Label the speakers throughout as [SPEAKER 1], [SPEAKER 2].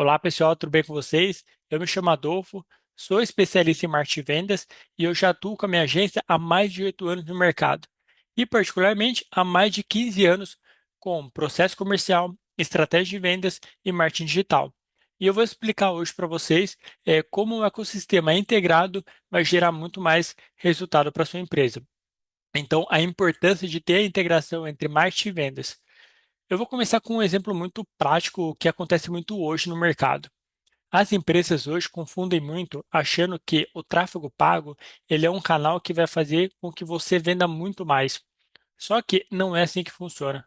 [SPEAKER 1] Olá pessoal, tudo bem com vocês? Eu me chamo Adolfo, sou especialista em marketing e vendas e eu já atuo com a minha agência há mais de 8 anos no mercado e particularmente há mais de 15 anos com processo comercial, estratégia de vendas e marketing digital. E eu vou explicar hoje para vocês como um ecossistema integrado vai gerar muito mais resultado para sua empresa. Então, a importância de ter a integração entre marketing e vendas. Eu vou começar com um exemplo muito prático que acontece muito hoje no mercado. As empresas hoje confundem muito, achando que o tráfego pago ele é um canal que vai fazer com que você venda muito mais. Só que não é assim que funciona.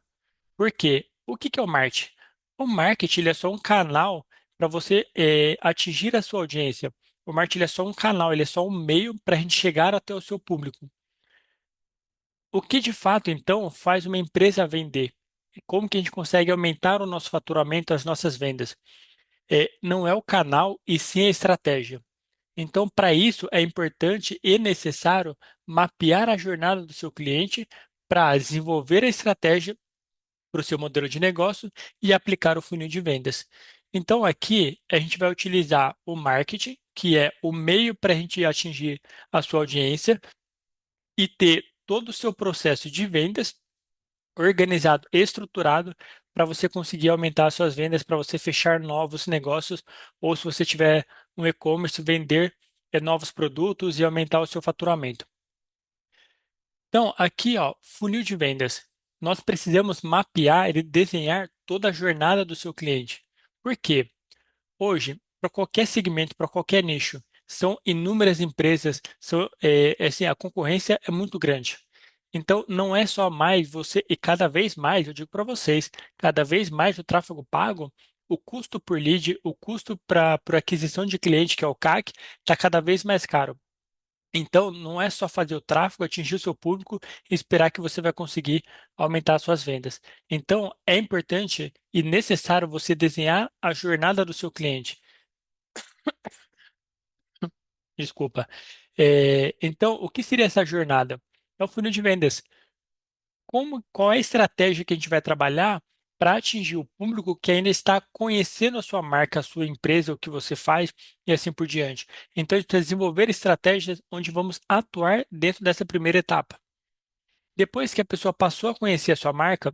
[SPEAKER 1] Por quê? O que que é o marketing? O marketing ele é só um canal para você atingir a sua audiência. O marketing ele é só um canal, ele é só um meio para a gente chegar até o seu público. O que de fato, então, faz uma empresa vender? Como que a gente consegue aumentar o nosso faturamento, as nossas vendas? Não é o canal e sim a estratégia. Então, para isso, é importante e necessário mapear a jornada do seu cliente para desenvolver a estratégia para o seu modelo de negócio e aplicar o funil de vendas. Então, aqui a gente vai utilizar o marketing, que é o meio para a gente atingir a sua audiência e ter todo o seu processo de vendas organizado, estruturado, para você conseguir aumentar as suas vendas, para você fechar novos negócios, ou se você tiver um e-commerce, vender novos produtos e aumentar o seu faturamento. Então, aqui, ó, funil de vendas. Nós precisamos mapear e desenhar toda a jornada do seu cliente. Por quê? Hoje, para qualquer segmento, para qualquer nicho, são inúmeras empresas, assim, a concorrência é muito grande. Então, não é só mais você, e cada vez mais, eu digo para vocês, cada vez mais o tráfego pago, o custo por lead, o custo para aquisição de cliente, que é o CAC, está cada vez mais caro. Então, não é só fazer o tráfego, atingir o seu público e esperar que você vai conseguir aumentar as suas vendas. Então, é importante e necessário você desenhar a jornada do seu cliente. Desculpa. Então, o que seria essa jornada? É o funil de vendas. Qual é a estratégia que a gente vai trabalhar para atingir o público que ainda está conhecendo a sua marca, a sua empresa, o que você faz e assim por diante? Então, a gente precisa desenvolver estratégias onde vamos atuar dentro dessa primeira etapa. Depois que a pessoa passou a conhecer a sua marca,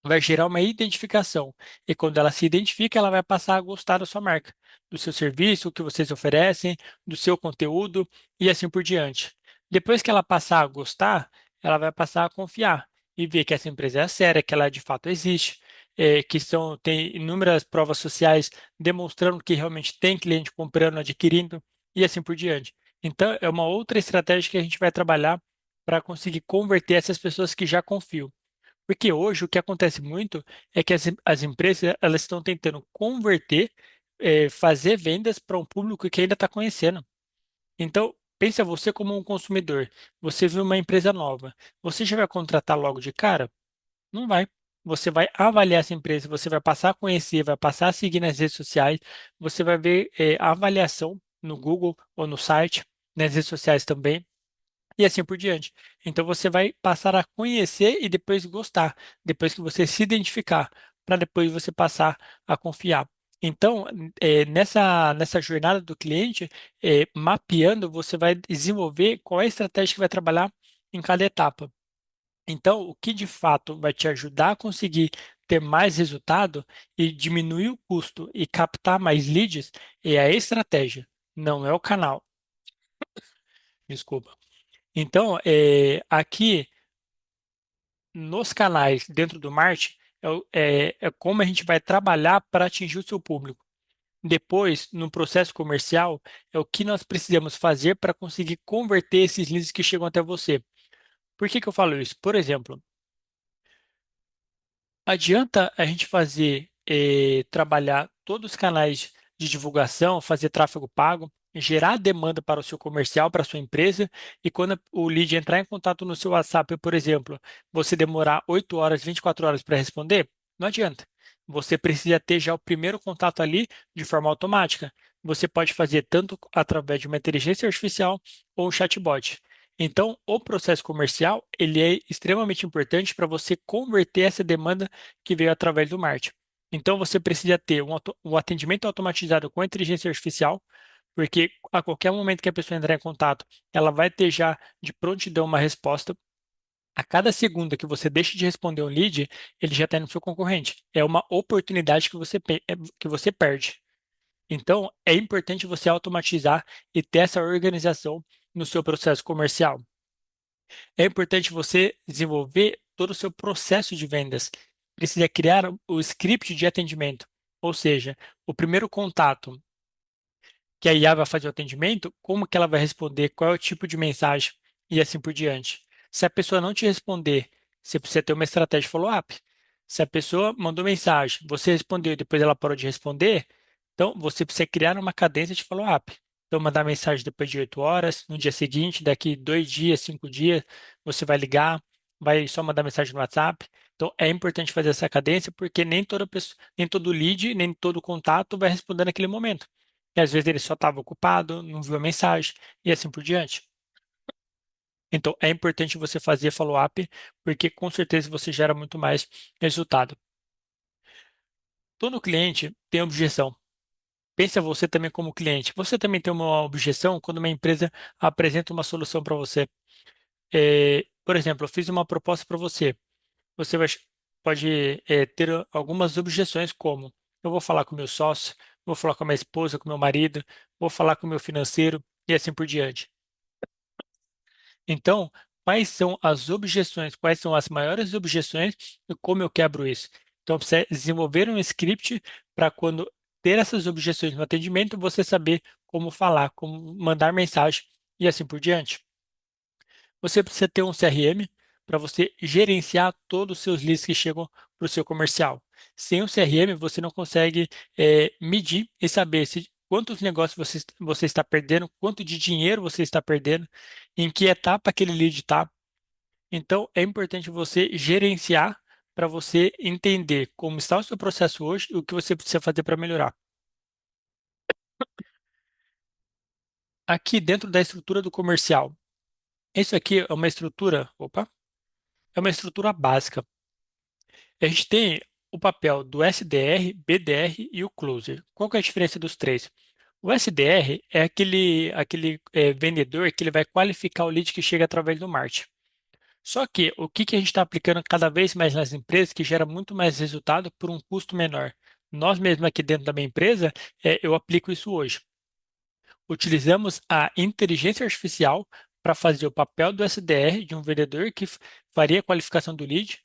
[SPEAKER 1] vai gerar uma identificação. E quando ela se identifica, ela vai passar a gostar da sua marca, do seu serviço, o que vocês oferecem, do seu conteúdo e assim por diante. Depois que ela passar a gostar, ela vai passar a confiar e ver que essa empresa é séria, que ela de fato existe, tem inúmeras provas sociais demonstrando que realmente tem cliente comprando, adquirindo e assim por diante. Então, é uma outra estratégia que a gente vai trabalhar para conseguir converter essas pessoas que já confiam. Porque hoje o que acontece muito é que as empresas elas estão tentando converter, fazer vendas para um público que ainda está conhecendo. Então, pensa você como um consumidor. Você viu uma empresa nova. Você já vai contratar logo de cara? Não vai. Você vai avaliar essa empresa, você vai passar a conhecer, vai passar a seguir nas redes sociais, você vai ver a avaliação no Google ou no site, nas redes sociais também e assim por diante. Então você vai passar a conhecer e depois gostar, depois que você se identificar, para depois você passar a confiar. Então, nessa jornada do cliente, mapeando, você vai desenvolver qual é a estratégia que vai trabalhar em cada etapa. Então, o que de fato vai te ajudar a conseguir ter mais resultado e diminuir o custo e captar mais leads é a estratégia, não é o canal. Desculpa. Então, aqui nos canais dentro do marketing é como a gente vai trabalhar para atingir o seu público. Depois, no processo comercial, é o que nós precisamos fazer para conseguir converter esses leads que chegam até você. Por que que eu falo isso? Por exemplo, adianta a gente fazer, trabalhar todos os canais de divulgação, fazer tráfego pago, gerar demanda para o seu comercial, para a sua empresa, e quando o lead entrar em contato no seu WhatsApp, por exemplo, você demorar 8 horas, 24 horas para responder? Não adianta. Você precisa ter já o primeiro contato ali de forma automática. Você pode fazer tanto através de uma inteligência artificial ou um chatbot. Então, o processo comercial, ele é extremamente importante para você converter essa demanda que veio através do marketing. Então você precisa ter um atendimento automatizado com inteligência artificial, porque a qualquer momento que a pessoa entrar em contato, ela vai ter já de prontidão uma resposta. A cada segundo que você deixa de responder um lead, ele já está no seu concorrente. É uma oportunidade que você perde. Então, é importante você automatizar e ter essa organização no seu processo comercial. É importante você desenvolver todo o seu processo de vendas. Precisa criar o script de atendimento, ou seja, o primeiro contato que a IA vai fazer o atendimento, como que ela vai responder, qual é o tipo de mensagem e assim por diante. Se a pessoa não te responder, você precisa ter uma estratégia de follow-up. Se a pessoa mandou mensagem, você respondeu e depois ela parou de responder, então você precisa criar uma cadência de follow-up. Então, mandar mensagem depois de 8 horas, no dia seguinte, daqui 2 dias, 5 dias, você vai ligar, vai só mandar mensagem no WhatsApp. Então, é importante fazer essa cadência porque nem toda pessoa, nem todo lead, nem todo contato vai responder naquele momento. E às vezes ele só estava ocupado, não viu a mensagem e assim por diante. Então é importante você fazer follow-up, porque com certeza você gera muito mais resultado. Todo cliente tem objeção. Pensa você também como cliente. Você também tem uma objeção quando uma empresa apresenta uma solução para você. Por exemplo, eu fiz uma proposta para você. Você pode ter algumas objeções, como eu vou falar com meu sócio, vou falar com a minha esposa, com meu marido, vou falar com o meu financeiro e assim por diante. Então, quais são as objeções, quais são as maiores objeções e como eu quebro isso? Então, precisa desenvolver um script para quando ter essas objeções no atendimento, você saber como falar, como mandar mensagem e assim por diante. Você precisa ter um CRM para você gerenciar todos os seus leads que chegam para o seu comercial. Sem o CRM, você não consegue medir e saber quantos negócios você está perdendo, quanto de dinheiro você está perdendo, em que etapa aquele lead está. Então, é importante você gerenciar para você entender como está o seu processo hoje e o que você precisa fazer para melhorar. Aqui dentro da estrutura do comercial, isso aqui é uma estrutura, opa, é uma estrutura básica. A gente tem o papel do SDR, BDR e o closer. Qual que é a diferença dos três? O SDR é aquele vendedor que ele vai qualificar o lead que chega através do marketing. Só que o que a gente está aplicando cada vez mais nas empresas que gera muito mais resultado por um custo menor. Nós mesmos aqui dentro da minha empresa, eu aplico isso hoje. Utilizamos a inteligência artificial para fazer o papel do SDR, de um vendedor que faria a qualificação do lead,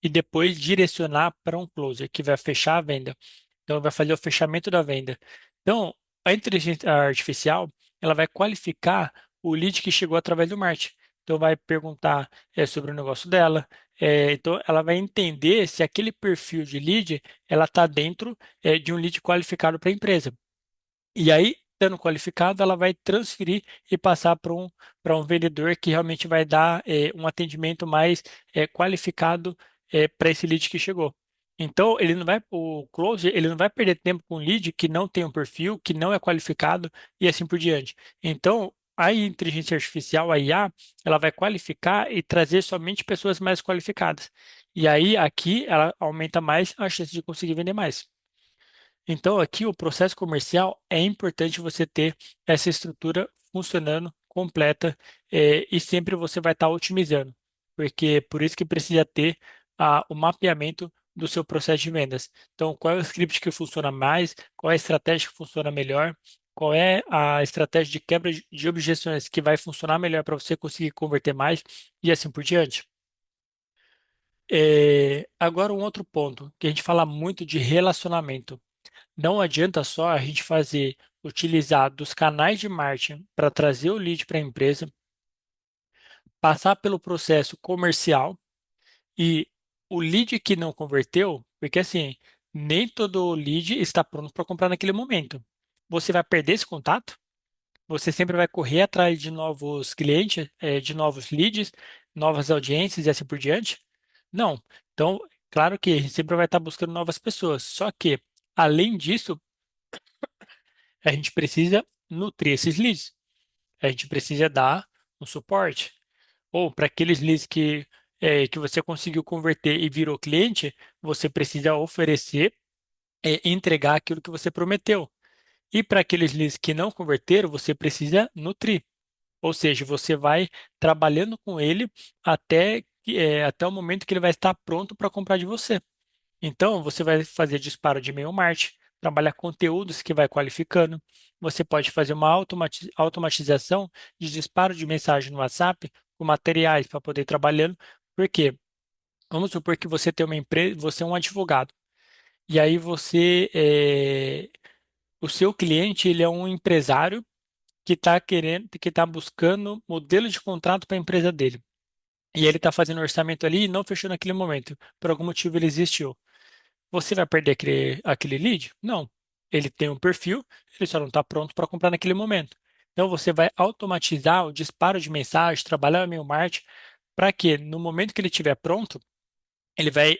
[SPEAKER 1] e depois direcionar para um closer, que vai fechar a venda. Então, vai fazer o fechamento da venda. Então, a inteligência artificial, ela vai qualificar o lead que chegou através do marketing. Então, vai perguntar sobre o negócio dela. Então, ela vai entender se aquele perfil de lead, ela está dentro de um lead qualificado para a empresa. E aí, estando qualificado, ela vai transferir e passar para um vendedor que realmente vai dar um atendimento mais qualificado para esse lead que chegou. Então, o closer, ele não vai perder tempo com um lead que não tem um perfil, que não é qualificado e assim por diante. Então, a inteligência artificial, a IA, ela vai qualificar e trazer somente pessoas mais qualificadas. E aí, aqui, ela aumenta mais a chance de conseguir vender mais. Então, aqui o processo comercial é importante você ter essa estrutura funcionando completa e sempre você vai estar otimizando, porque por isso que precisa ter o mapeamento do seu processo de vendas. Então, qual é o script que funciona mais, qual é a estratégia que funciona melhor, qual é a estratégia de quebra de objeções que vai funcionar melhor para você conseguir converter mais e assim por diante. Agora, um outro ponto, que a gente fala muito de relacionamento. Não adianta só a gente utilizar dos canais de marketing para trazer o lead para a empresa, passar pelo processo comercial e o lead que não converteu, porque assim, nem todo lead está pronto para comprar naquele momento. Você vai perder esse contato, você sempre vai correr atrás de novos clientes, de novos leads, novas audiências e assim por diante? Não. Então, claro que a gente sempre vai estar buscando novas pessoas. Só que, além disso, a gente precisa nutrir esses leads. A gente precisa dar um suporte. Ou para aqueles leads que que você conseguiu converter e virou cliente, você precisa oferecer e entregar aquilo que você prometeu. E para aqueles leads que não converteram, você precisa nutrir. Ou seja, você vai trabalhando com ele até o momento que ele vai estar pronto para comprar de você. Então, você vai fazer disparo de e-mail marketing, trabalhar conteúdos que vai qualificando. Você pode fazer uma automatização de disparo de mensagem no WhatsApp com materiais para poder ir trabalhando. Por quê? Vamos supor que você tem uma empresa, você é um advogado. E aí o seu cliente, ele é um empresário que está querendo, que está buscando modelo de contrato para a empresa dele. E ele está fazendo orçamento ali e não fechou naquele momento. Por algum motivo ele existiu. Você vai perder aquele lead? Não. Ele tem um perfil, ele só não está pronto para comprar naquele momento. Então você vai automatizar o disparo de mensagem, trabalhar o e-mail marketing, para que no momento que ele estiver pronto, ele vai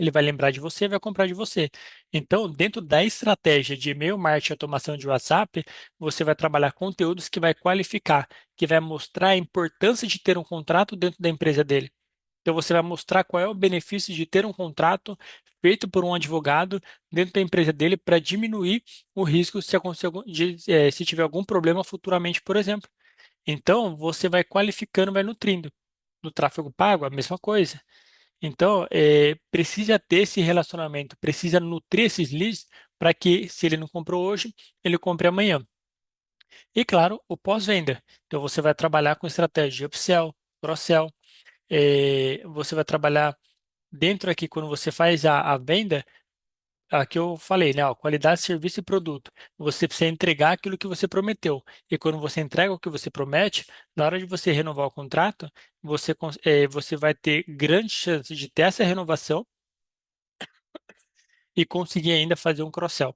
[SPEAKER 1] ele vai lembrar de você e vai comprar de você. Então, dentro da estratégia de e-mail marketing e automação de WhatsApp, você vai trabalhar conteúdos que vai qualificar, que vai mostrar a importância de ter um contrato dentro da empresa dele. Então, você vai mostrar qual é o benefício de ter um contrato feito por um advogado dentro da empresa dele para diminuir o risco se acontecer se tiver algum problema futuramente, por exemplo. Então, você vai qualificando, vai nutrindo. No tráfego pago, a mesma coisa. Então, precisa ter esse relacionamento, precisa nutrir esses leads para que, se ele não comprou hoje, ele compre amanhã. E, claro, o pós-venda. Então, você vai trabalhar com estratégia de upsell, cross-sell. Você vai trabalhar dentro aqui, quando você faz a venda, aqui eu falei, né? Ó, qualidade, serviço e produto. Você precisa entregar aquilo que você prometeu. E quando você entrega o que você promete, na hora de você renovar o contrato, você vai ter grande chance de ter essa renovação e conseguir ainda fazer um cross-sell.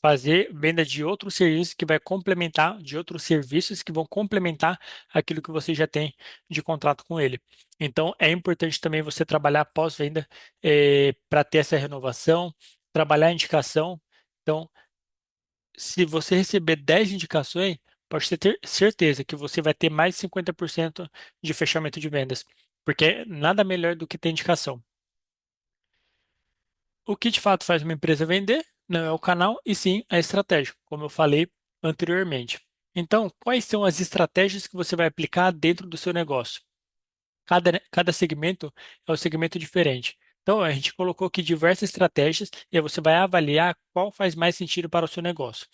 [SPEAKER 1] Fazer venda de outros serviços que vai complementar, de outros serviços que vão complementar aquilo que você já tem de contrato com ele. Então, é importante também você trabalhar pós-venda para ter essa renovação, trabalhar a indicação. Então, se você receber 10 indicações, pode ter certeza que você vai ter mais de 50% de fechamento de vendas, porque nada melhor do que ter indicação. O que de fato faz uma empresa vender não é o canal, e sim a estratégia, como eu falei anteriormente. Então, quais são as estratégias que você vai aplicar dentro do seu negócio? Cada segmento é um segmento diferente. Então, a gente colocou aqui diversas estratégias e aí você vai avaliar qual faz mais sentido para o seu negócio.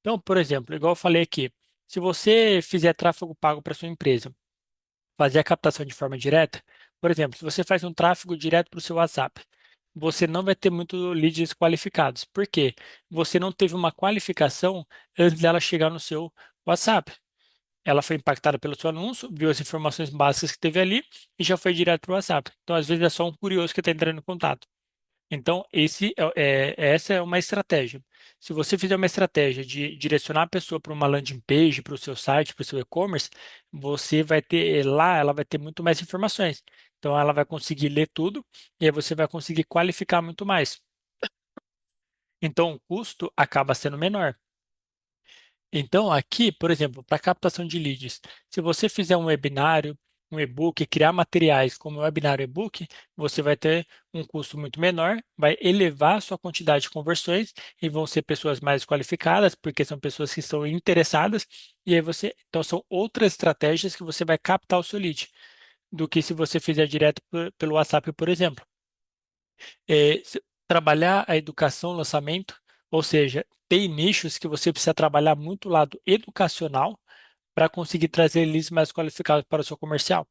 [SPEAKER 1] Então, por exemplo, igual eu falei aqui, se você fizer tráfego pago para sua empresa, fazer a captação de forma direta, por exemplo, se você faz um tráfego direto para o seu WhatsApp, você não vai ter muito leads qualificados. Por quê? Você não teve uma qualificação antes dela chegar no seu WhatsApp. Ela foi impactada pelo seu anúncio, viu as informações básicas que teve ali e já foi direto para o WhatsApp. Então, às vezes, é só um curioso que está entrando em contato. Então, essa é uma estratégia. Se você fizer uma estratégia de direcionar a pessoa para uma landing page, para o seu site, para o seu e-commerce, você vai ter lá, ela vai ter muito mais informações. Então, ela vai conseguir ler tudo e aí você vai conseguir qualificar muito mais. Então, o custo acaba sendo menor. Então, aqui, por exemplo, para captação de leads, se você fizer um webinário, um e-book, criar materiais como webinário e e-book, você vai ter um custo muito menor, vai elevar a sua quantidade de conversões e vão ser pessoas mais qualificadas, porque são pessoas que estão interessadas, e aí então são outras estratégias que você vai captar o seu lead, do que se você fizer direto pelo WhatsApp, por exemplo. Trabalhar a educação, lançamento, ou seja, tem nichos que você precisa trabalhar muito o lado educacional para conseguir trazer leads mais qualificados para o seu comercial.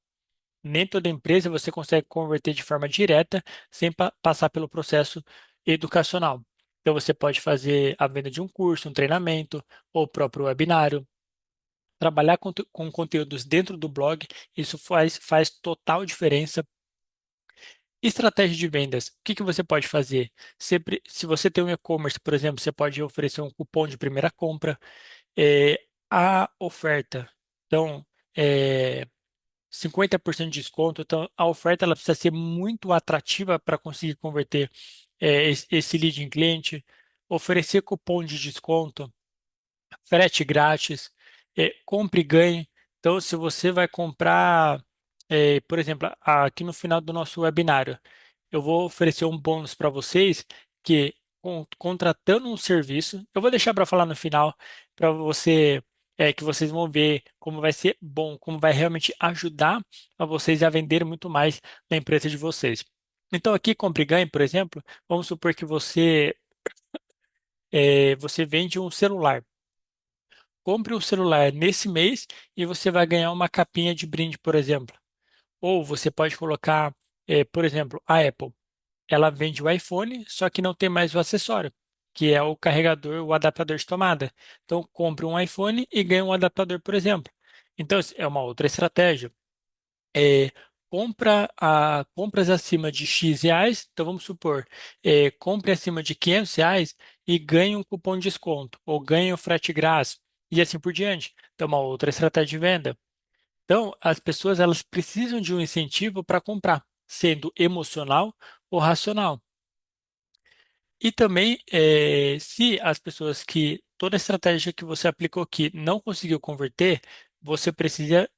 [SPEAKER 1] Nem toda empresa você consegue converter de forma direta sem passar pelo processo educacional. Então você pode fazer a venda de um curso, um treinamento ou o próprio webinário. Trabalhar com conteúdos dentro do blog, isso faz total diferença. Estratégia de vendas. O que que você pode fazer? Se você tem um e-commerce, por exemplo, você pode oferecer um cupom de primeira compra, a oferta. Então, é, 50% de desconto. Então, a oferta ela precisa ser muito atrativa para conseguir converter esse lead em cliente. Oferecer cupom de desconto, frete grátis, compre e ganhe. Então, se você vai comprar. Por exemplo, aqui no final do nosso webinário, eu vou oferecer um bônus para vocês que, contratando um serviço, eu vou deixar para falar no final para você, que vocês vão ver como vai ser bom, como vai realmente ajudar a vocês a vender muito mais na empresa de vocês. Então, aqui, compre e ganhe, por exemplo, vamos supor que você vende um celular. Compre um celular nesse mês e você vai ganhar uma capinha de brinde, por exemplo. Ou você pode colocar, por exemplo, a Apple. Ela vende o iPhone, só que não tem mais o acessório, que é o carregador, o adaptador de tomada. Então, compre um iPhone e ganhe um adaptador, por exemplo. Então, é uma outra estratégia. É, compras acima de X reais, então vamos supor, compre acima de R$ 500 e ganhe um cupom de desconto, ou ganhe o frete grátis, e assim por diante. Então, uma outra estratégia de venda. Então, as pessoas elas precisam de um incentivo para comprar, sendo emocional ou racional. E também, se as pessoas que toda a estratégia que você aplicou aqui não conseguiu converter, você precisa,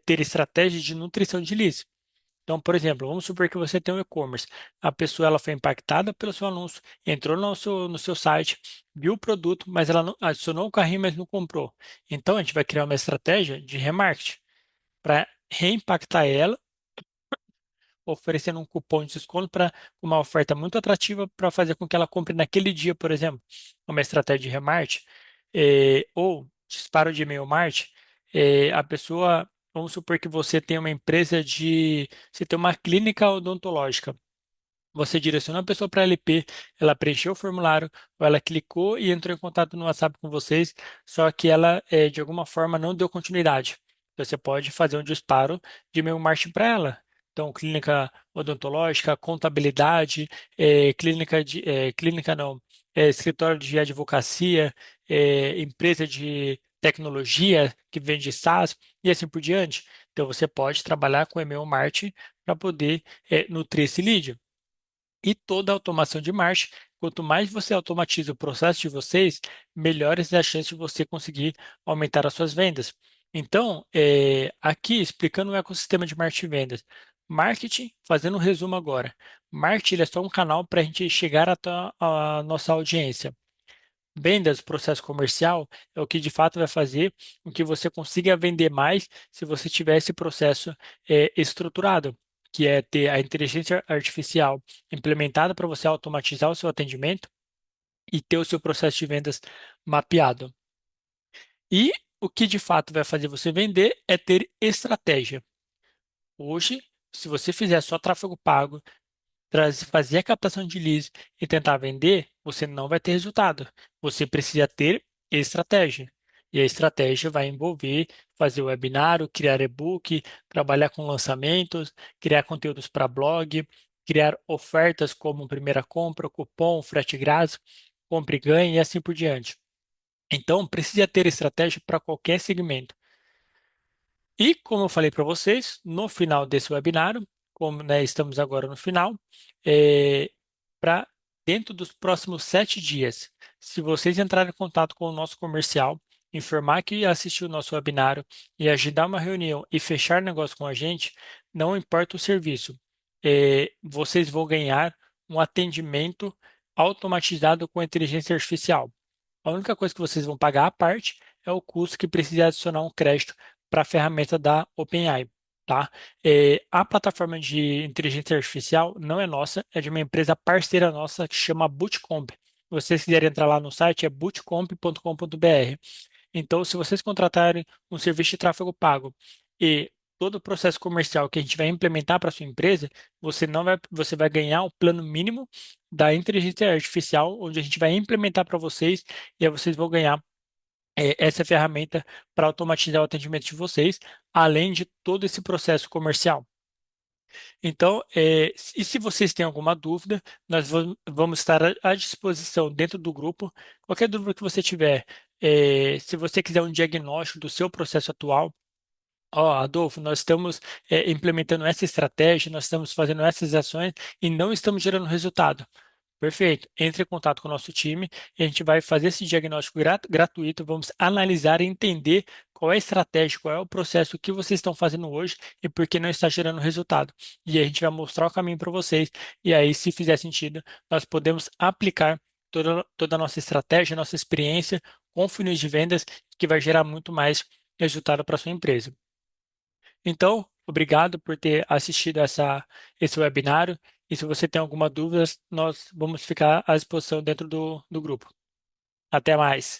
[SPEAKER 1] ter estratégia de nutrição de leads. Então, por exemplo, vamos supor que você tem um e-commerce. A pessoa ela foi impactada pelo seu anúncio, entrou no seu site, viu o produto, mas ela não adicionou o carrinho, mas não comprou. Então, a gente vai criar uma estratégia de remarketing para reimpactar ela, oferecendo um cupom de desconto para uma oferta muito atrativa para fazer com que ela compre naquele dia, por exemplo. Uma estratégia de remarketing, ou disparo de e-mail marketing. A pessoa, vamos supor que você tem uma empresa você tem uma clínica odontológica. Você direciona a pessoa para a LP, ela preencheu o formulário, ou ela clicou e entrou em contato no WhatsApp com vocês, só que ela, de alguma forma, não deu continuidade. Então, você pode fazer um disparo de e-mail marketing para ela. Então, clínica odontológica, contabilidade, clínica não, escritório de advocacia, empresa de tecnologia que vende SaaS e assim por diante. Então, você pode trabalhar com e-mail marketing para poder, nutrir esse lead. E toda automação de marcha, quanto mais você automatiza o processo de vocês, melhores é a chance de você conseguir aumentar as suas vendas. Então, aqui explicando o ecossistema de marketing e vendas. Marketing, fazendo um resumo agora. Marketing ele é só um canal para a gente chegar até a nossa audiência. Vendas, processo comercial, é o que de fato vai fazer com que você consiga vender mais se você tiver esse processo, estruturado, que é ter a inteligência artificial implementada para você automatizar o seu atendimento e ter o seu processo de vendas mapeado. E o que de fato vai fazer você vender é ter estratégia. Hoje, se você fizer só tráfego pago, fazer a captação de leads e tentar vender, você não vai ter resultado. Você precisa ter estratégia. E a estratégia vai envolver fazer webinário, criar e-book, trabalhar com lançamentos, criar conteúdos para blog, criar ofertas como primeira compra, cupom, frete grátis, compre e ganhe e assim por diante. Então, precisa ter estratégia para qualquer segmento. E, como eu falei para vocês, no final desse webinário, como, né, estamos agora no final, para dentro dos próximos 7 dias, se vocês entrarem em contato com o nosso comercial, informar que assistiu o nosso webinário e agendar uma reunião e fechar negócio com a gente, não importa o serviço, vocês vão ganhar um atendimento automatizado com inteligência artificial. A única coisa que vocês vão pagar à parte é o custo que precisa adicionar um crédito para a ferramenta da OpenAI, tá? A plataforma de inteligência artificial não é nossa, é de uma empresa parceira nossa que chama Bootcomp. Se vocês quiserem entrar lá no site, é bootcomp.com.br. Então, se vocês contratarem um serviço de tráfego pago e todo o processo comercial que a gente vai implementar para sua empresa, você vai ganhar o plano mínimo da inteligência artificial, onde a gente vai implementar para vocês e aí vocês vão ganhar, essa ferramenta para automatizar o atendimento de vocês, além de todo esse processo comercial. Então, e se vocês têm alguma dúvida, nós vamos estar à disposição dentro do grupo. Qualquer dúvida que você tiver, se você quiser um diagnóstico do seu processo atual, ó, Adolfo, nós estamos, implementando essa estratégia, nós estamos fazendo essas ações e não estamos gerando resultado. Perfeito. Entre em contato com o nosso time e a gente vai fazer esse diagnóstico gratuito. Vamos analisar e entender qual é a estratégia, qual é o processo que vocês estão fazendo hoje e por que não está gerando resultado. E a gente vai mostrar o caminho para vocês. E aí, se fizer sentido, nós podemos aplicar toda a nossa estratégia, nossa experiência com funil de vendas, que vai gerar muito mais resultado para sua empresa. Então, obrigado por ter assistido esse webinário. E se você tem alguma dúvida, nós vamos ficar à disposição dentro do grupo. Até mais.